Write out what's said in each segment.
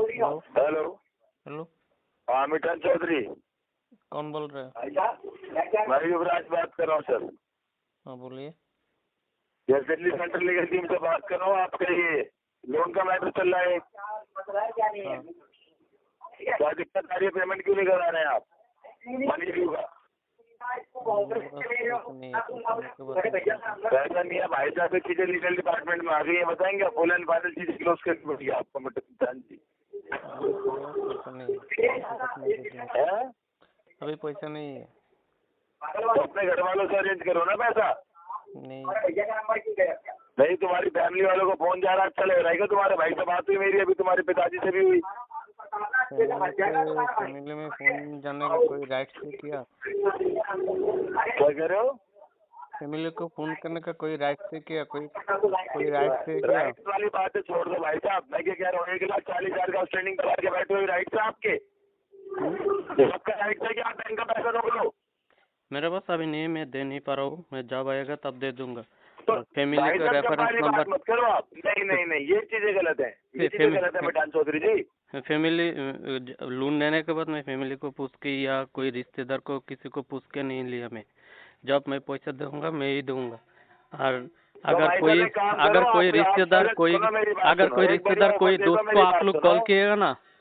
Hello hello. Hello. हाँ मिठान चौधरी। कौन बोल रहे हैं? मैं युवराज बात कर रहा हूँ सर। हाँ बोलिए। ये दिल्ली सेंट्रल लीगल टीम से बात कर रहा हूँ। आपका ये लोन का मैटर चल रहा है। हाँ। क्या दिक्कत आ रही है? पेमेंट क्यों नहीं करा रहे हैं आप मनी ड्यू का? पैसा नहीं है भाई साहब। चीजें लीगल डिपार्टमेंट में आ गई है, बताएंगे फुल एंड फाइनल चीजें क्लोज करनी पड़ेगी आपको मिठान जी। पैसा नहीं है, अभी पैसा नहीं है। तो अपने घर वालों से अरेंज करो ना पैसा। नहीं नहीं, तुम्हारी फैमिली वालों को फोन जा रहा अच्छा लग रहा है क्या? तुम्हारे भाई से बात हुई मेरी, अभी तुम्हारे पिताजी से भी हुई। फैमिली में फोन जाने का कोई राइट नहीं किया। क्या कह रहे हो? फैमिली को फोन करने का कोई राइट से किया? कोई राइट से किया? राइट वाली बात है छोड़ दो भाई साहब। मैं क्या कह रहा हूँ, 1,40,000 का आउटस्टैंडिंग करा के बैठे हुए राइट है आपके। आपका राइट है कि आप बैंक का पैसा रोक लो। मेरे पास अभी नहीं, मैं दे नहीं पा रहा हूँ। मैं जब आएगा तब दे दूंगा। तो फैमिली का रेफरेंस नंबर मत करो आप। नहीं, ये चीजें गलत है। ये चीजें गलत है मिठान चौधरी जी। फैमिली लोन लेने के बाद मैं फैमिली को पूछ के या कोई रिश्तेदार को किसी को पूछ के नहीं लिया। मैं जब मैं पैसा दूंगा मैं ही दूंगा। और अगर कोई रिश्तेदार कोई दोस्त को आप लोग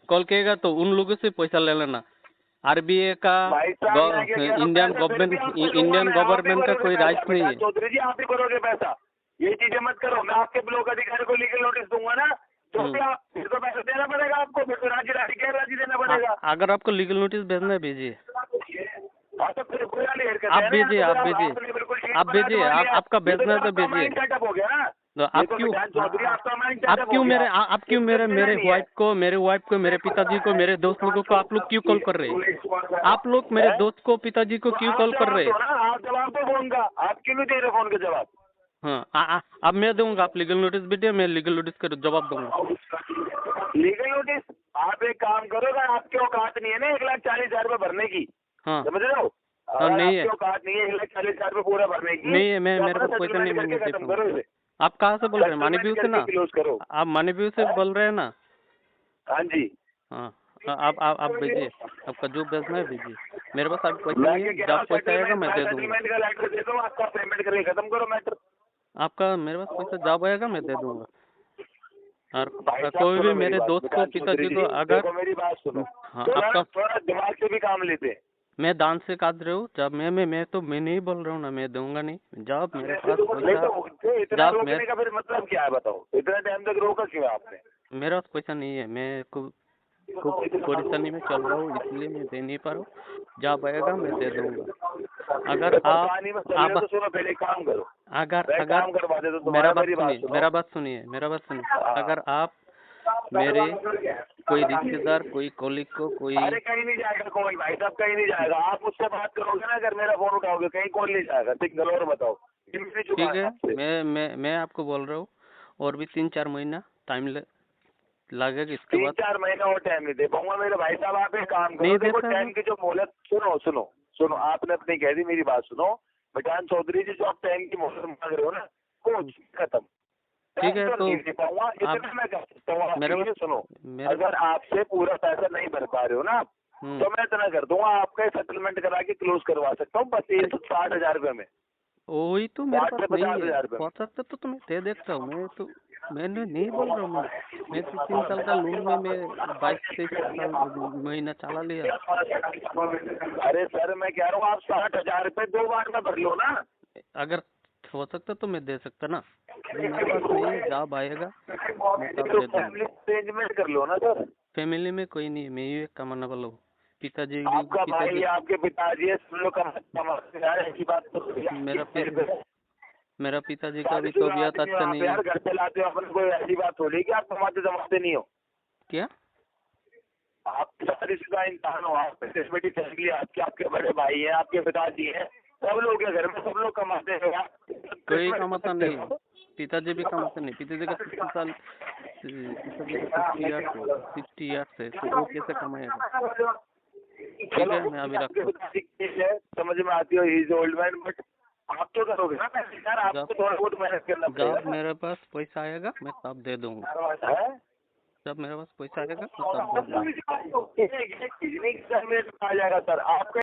कॉल किएगा तो उन लोगों से पैसा ले लेना। आरबीआई का इंडियन गवर्नमेंट का कोई राइट नहीं है। चौधरी जी आप ही करोगे पैसा, ये चीजें मत करो। मैं आपके ब्लॉक अधिकारी को लीगल नोटिस दूंगा ना, तो फिर तो पैसा देना पड़ेगा आपको। फिर तो राजी देना पड़ेगा। अगर आपको लीगल नोटिस भेजना है भेजिए। तो फिर आप भेजिए आपका भेजना है तो भेजिए। सेटअप हो गया ना। तो आप क्यों मेरे वाइफ को मेरे पिताजी को मेरे दोस्त लोगों को आप लोग क्यों कॉल कर रहे हैं? आप लोग मेरे दोस्त को पिताजी को क्यों कॉल कर रहे हैं? आप जवाब दो फोन का। आप क्यों नहीं दे रहे फोन का जवाब? हाँ अब मैं दूंगा। आप लीगल नोटिस भेजिए, मैं लीगल नोटिस का जवाब दूंगा। लीगल नोटिस आप एक काम करोगे, आपके औकात नहीं है ना 1,40,000 रुपये भरने की। हाँ समझ रहे हो? नहीं है, औकात नहीं है 1,40,000 रुपये पूरा भरने की। नहीं है। मेरे को पैसा नहीं मिलने। आप कहाँ से बोल रहे हैं? मनी व्यू से ना? आप मनी व्यू से बोल रहे हैं ना? हाँ जी। हाँ आप भेजिए, आपका जो भेजना है भेजिए। मेरे पास अभी पैसा नहीं है, जब पैसा आएगा मैं दे दूंगा। का लेटर दे दो, आपका पेमेंट करके खत्म करो मैटर। आपका मेरे पास पैसा जब आएगा मैं दे दूंगा। और कोई भी मेरे दोस्त को पिताजी को अगर मेरी बात सुनो। हाँ आपका थोड़ा दिमाग से भी काम लेते हैं। मैं दान से काट रहा हूँ। जब मैं नहीं बोल रहा हूँ ना, मैं दूंगा नहीं। जब मेरे पास पैसा इतना रोकने का फिर मतलब क्या है बताओ? इतना टाइम तक रोका क्यों आपने? मेरे पास पैसा नहीं है, मैं खूब परेशानी में चल रहा हूँ, इसलिए मैं दे नहीं पा रहा हूँ। जब आएगा मैं दे दूंगा। अगर आप सुनो, पहले काम करो। अगर मेरा बात सुनिए। अगर आप मेरे कोई रिश्तेदार कोई कॉलीग को कोई कहीं नहीं जाएगा कॉल भाई साहब, कहीं नहीं जाएगा। आप मुझसे बात करोगे ना, अगर मेरा फोन उठाओगे कहीं कॉल नहीं जाएगा। सिग्नल और बताओ। ठीक है, मैं आपको बोल रहा हूँ और भी 3-4 महीना टाइम लगेगा। इसके बाद 3-4 महीना और टाइम नहीं दे पाऊंगा मेरे भाई साहब। आप एक काम करो, देखो टाइम की जो मोहलत सुनो आपने अपनी कह दी, मेरी बात सुनो मिठान चौधरी जी। जो आप टाइम की मोहलत मांग रहे हो ना, कुछ खत्म। ठीक है तो इतना मैं कह सकता हूँ। मेरे सुनो, अगर आपसे पूरा पैसा नहीं भर पा रहे हो ना, तो मैं इतना कर दूंगा, आपका सेटलमेंट करा के क्लोज करवा सकता हूँ बस 60,000 रुपये में। वही तो मेरे पास नहीं है। हो सकता तो तुम्हें दे देखता हूँ। मैंने नहीं बोल रहा हूँ। मैं 3 साल का लोन में मैं 22-23 महीना चला लिया। अरे सर मैं कह रहा हूँ आप 60,000 रुपये 2 बार में भर लो ना। अगर हो सकता तो मैं दे सकता ना। मेरे पास नहीं है, जॉब आएगा अरेंजमेंट कर लो ना सर। फैमिली में कोई नहीं है, मैं ही एक कमाने वाला हूँ। पिताजी आपका भाई आपके पिताजी ऐसी बात। मेरा पिताजी का भी तबीयत अच्छा नहीं है। घर पे लाते हो अपन, कोई ऐसी बात थोड़ी कि आप कमाते नहीं हो। क्या आप शादीशुदा इंसान हो, आप फैमिली आपके बड़े भाई हैं, आपके पिताजी हैं, सब लोग के घर में सब लोग कमाते हैं। कोई कमाता नहीं, पिताजी भी कमाते नहीं। पिताजी का 60 साल, पिताजी का 60 इयर्स है, तो वो कैसे कमाएगा? ठीक है, मैं अभी रखता। समझ में आती हो, इज ओल्ड मैन, बट आप तो करोगे ना यार, आपको थोड़ा बहुत मेहनत करना पड़ेगा। जब मेरे पास पैसा आएगा मैं तब दे दूंगा। जब मेरे पास पैसा आएगा तो तब बोलना। आ जाएगा सर आपका